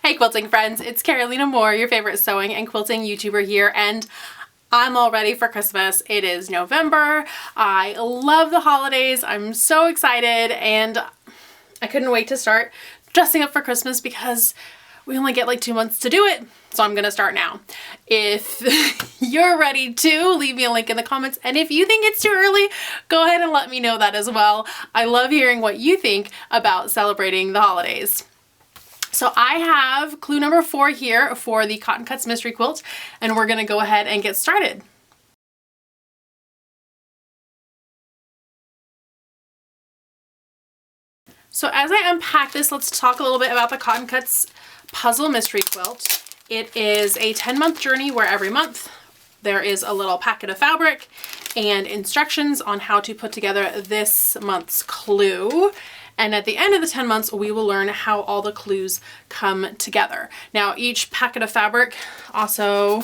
Hey quilting friends, it's Carolina Moore, your favorite sewing and quilting YouTuber here, and I'm all ready for Christmas. It is November. I love the holidays. I'm so excited and I couldn't wait to start dressing up for Christmas because we only get like 2 months to do it. So I'm gonna start now. If you're ready to, leave me a link in the comments. And if you think it's too early, go ahead and let me know that as well. I love hearing what you think about celebrating the holidays. So I have clue number 4 here for the Cotton Cuts Mystery Quilt, and we're gonna go ahead and get started. So as I unpack this, let's talk a little bit about the Cotton Cuts Puzzle Mystery Quilt. It is a 10-month journey where every month there is a little packet of fabric and instructions on how to put together this month's clue. And at the end of the 10 months, we will learn how all the clues come together. Now, each packet of fabric also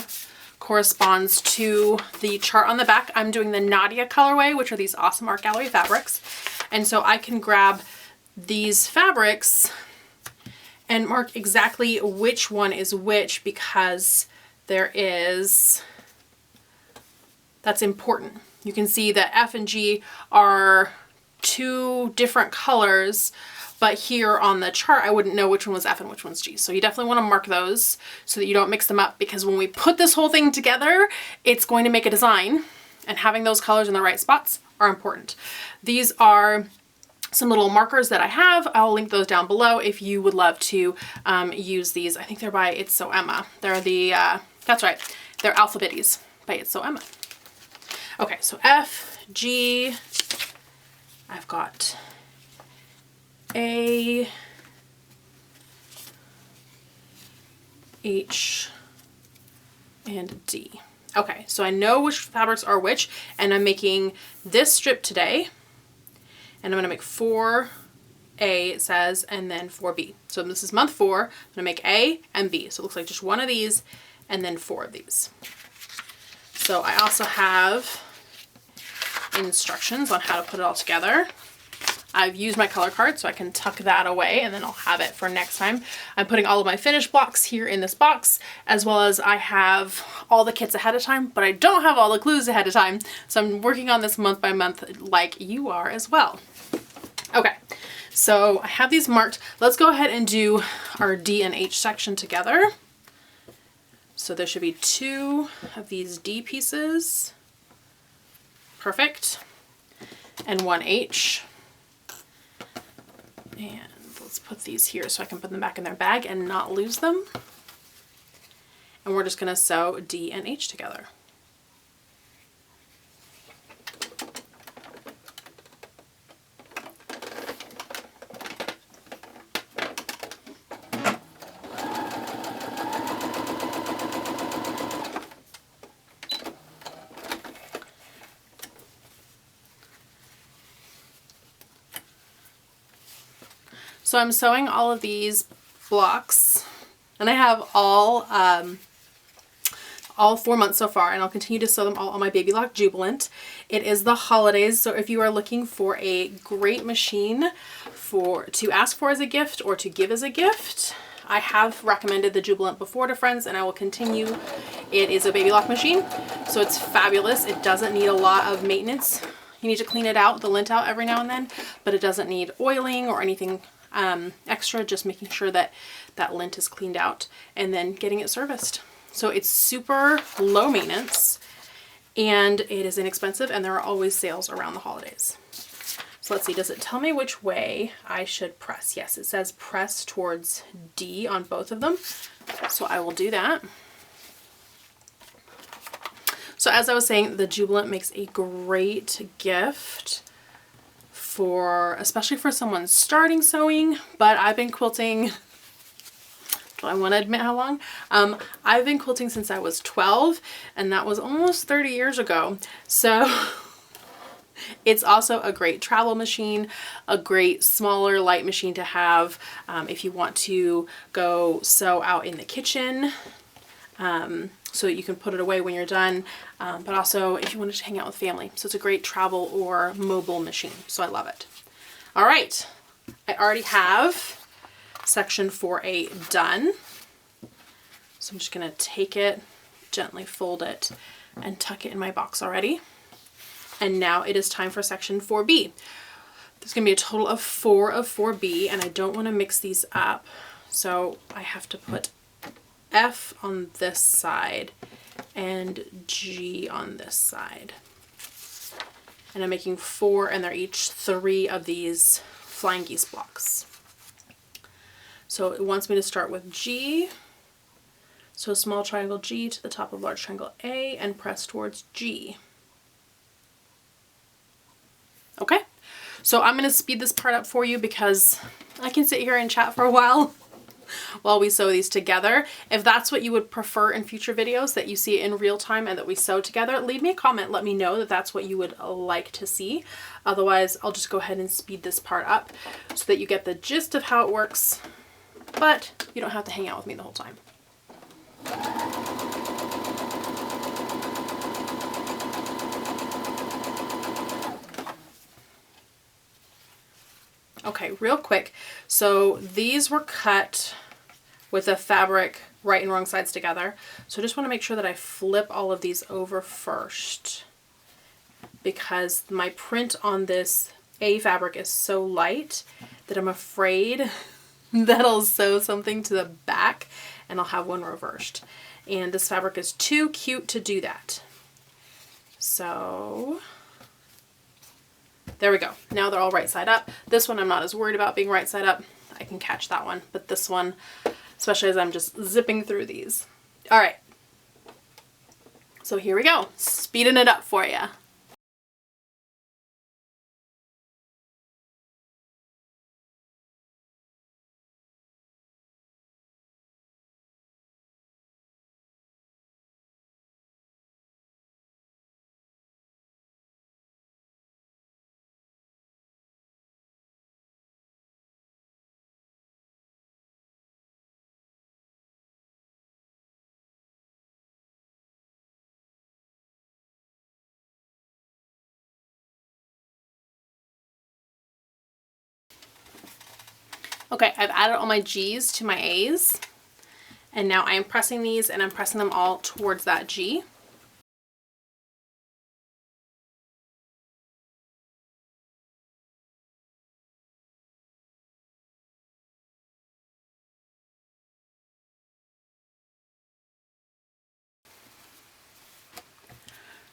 corresponds to the chart on the back. I'm doing the Nadia Colorway, which are these awesome art gallery fabrics. And so I can grab these fabrics and mark exactly which one is which because that's important. You can see that F and G are 2 different colors, but here on the chart I wouldn't know which one was F and which one's G. So you definitely want to mark those so that you don't mix them up, because when we put this whole thing together, it's going to make a design, and having those colors in the right spots are important. These are some little markers that I have. I'll link those down below if you would love to use these. I think they're by It's So Emma. They're the, that's right, they're Alphabetes by It's So Emma. Okay, so F, G, I've got A, H, and D. Okay, so I know which fabrics are which, and I'm making this strip today, and I'm going to make 4A, it says, and then 4B. So this is month 4. I'm going to make A and B. So it looks like just one of these and then 4 of these. So I also have instructions on how to put it all together. I've used my color card so I can tuck that away and then I'll have it for next time. I'm putting all of my finished blocks here in this box, as well as I have all the kits ahead of time, but I don't have all the clues ahead of time. So I'm working on this month by month like you are as well. Okay, so I have these marked. Let's go ahead and do our D and H section together. So there should be 2 of these D pieces. Perfect. And 1 H. And let's put these here so I can put them back in their bag and not lose them. And we're just going to sew D and H together. So I'm sewing all of these blocks, and I have all 4 months so far, and I'll continue to sew them all on my Baby Lock Jubilant. It is the holidays, so if you are looking for a great machine to ask for as a gift or to give as a gift, I have recommended the Jubilant before to friends, and I will continue. It is a Baby Lock machine, so it's fabulous. It doesn't need a lot of maintenance. You need to clean it out, the lint out every now and then, but it doesn't need oiling or anything extra, just making sure that that lint is cleaned out and then getting it serviced. So it's super low maintenance and it is inexpensive, and there are always sales around the holidays. So let's see, does it tell me which way I should press? Yes, it says press towards D on both of them. So I will do that. So as I was saying, the Jubilant makes a great gift especially for someone starting sewing, but I've been quilting, do I want to admit how long? I've been quilting since I was 12, and that was almost 30 years ago. So it's also a great travel machine, a great smaller light machine to have if you want to go sew out in the kitchen. So that you can put it away when you're done, but also if you wanted to hang out with family. So it's a great travel or mobile machine, so I love it. All right, I already have section 4A done. So I'm just gonna take it, gently fold it, and tuck it in my box already. And now it is time for section 4B. There's gonna be a total of 4 of 4B, and I don't wanna mix these up. So I have to put F on this side and G on this side. And I'm making 4, and they're each 3 of these flying geese blocks. So it wants me to start with G. So small triangle G to the top of large triangle A and press towards G. Okay, so I'm going to speed this part up for you because I can sit here and chat for a while while we sew these together. If that's what you would prefer in future videos, that you see it in real time and that we sew together, leave me a comment. Let me know that that's what you would like to see. Otherwise, I'll just go ahead and speed this part up so that you get the gist of how it works, but you don't have to hang out with me the whole time. Okay, real quick. So these were cut with the fabric right and wrong sides together. So I just want to make sure that I flip all of these over first, because my print on this A fabric is so light that I'm afraid that I'll sew something to the back and I'll have one reversed. And this fabric is too cute to do that. So there we go. Now they're all right side up. This one I'm not as worried about being right side up. I can catch that one, but this one, especially as I'm just zipping through these. All right. So here we go. Speeding it up for you. Okay, I've added all my G's to my A's, and now I am pressing these, and I'm pressing them all towards that G.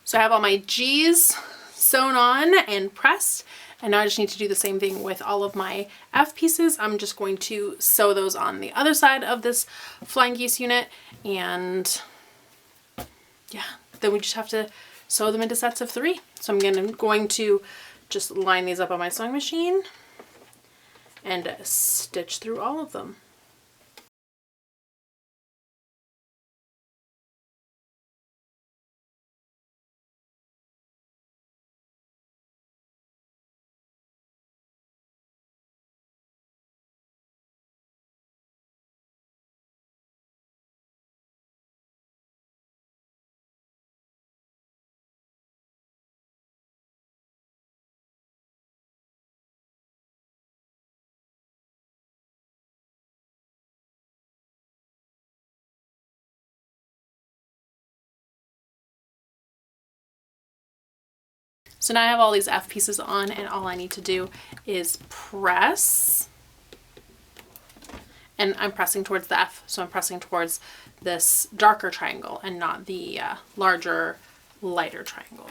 So I have all my G's sewn on and pressed, and now I just need to do the same thing with all of my F pieces. I'm just going to sew those on the other side of this flying geese unit, and yeah, then we just have to sew them into sets of 3. So I'm going to just line these up on my sewing machine and stitch through all of them. So now I have all these F pieces on, and all I need to do is press, and I'm pressing towards the F, so I'm pressing towards this darker triangle and not the larger, lighter triangle.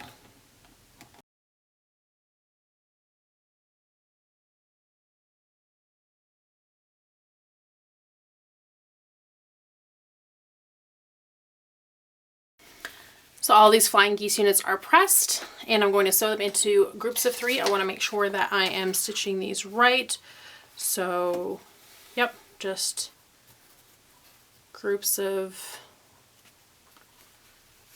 So all these flying geese units are pressed, and I'm going to sew them into groups of 3. I want to make sure that I am stitching these right. So, yep, just groups of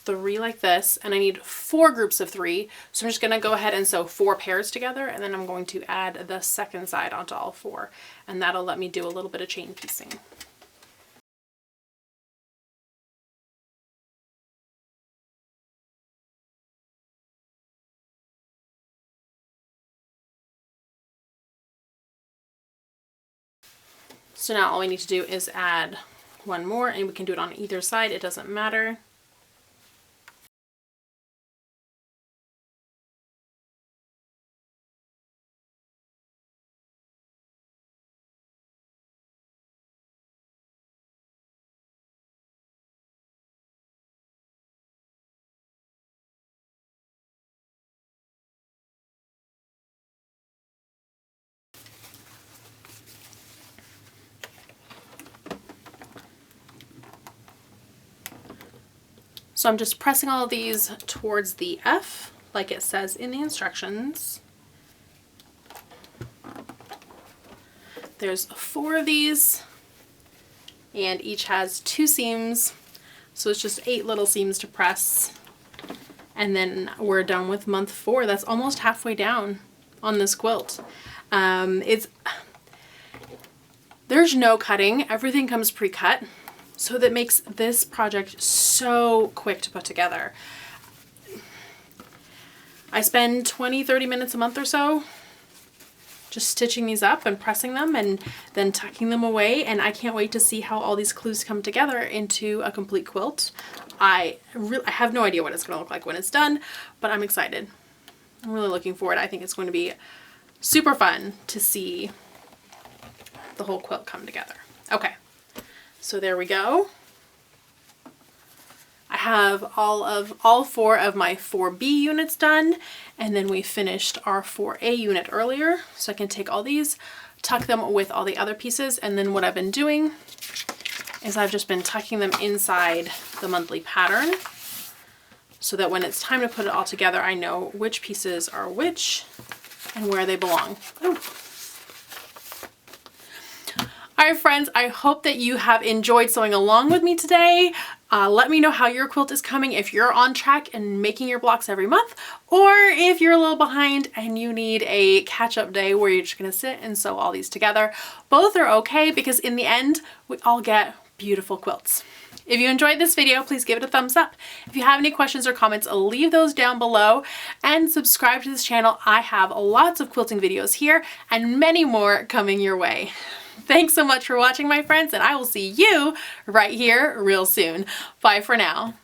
3 like this, and I need 4 groups of 3. So I'm just going to go ahead and sew 4 pairs together, and then I'm going to add the second side onto all 4, and that'll let me do a little bit of chain piecing. So now all we need to do is add one more, and we can do it on either side, it doesn't matter. So I'm just pressing all of these towards the F, like it says in the instructions. There's 4 of these, and each has 2 seams, so it's just 8 little seams to press. And then we're done with month 4. That's almost halfway down on this quilt. There's no cutting, everything comes pre-cut. So that makes this project so quick to put together. I spend 20-30 minutes a month or so just stitching these up and pressing them and then tucking them away, and I can't wait to see how all these clues come together into a complete quilt. I have no idea what it's going to look like when it's done, but I'm excited. I'm really looking forward. I think it's going to be super fun to see the whole quilt come together. Okay. So there we go. I have all 4 of my 4B units done, and then we finished our 4A unit earlier. So I can take all these, tuck them with all the other pieces, and then what I've been doing is I've just been tucking them inside the monthly pattern so that when it's time to put it all together, I know which pieces are which and where they belong. Ooh. Alright friends, I hope that you have enjoyed sewing along with me today. Let me know how your quilt is coming, if you're on track and making your blocks every month, or if you're a little behind and you need a catch-up day where you're just going to sit and sew all these together. Both are okay because in the end, we all get beautiful quilts. If you enjoyed this video, please give it a thumbs up. If you have any questions or comments, leave those down below and subscribe to this channel. I have lots of quilting videos here and many more coming your way. Thanks so much for watching, my friends, and I will see you right here real soon. Bye for now.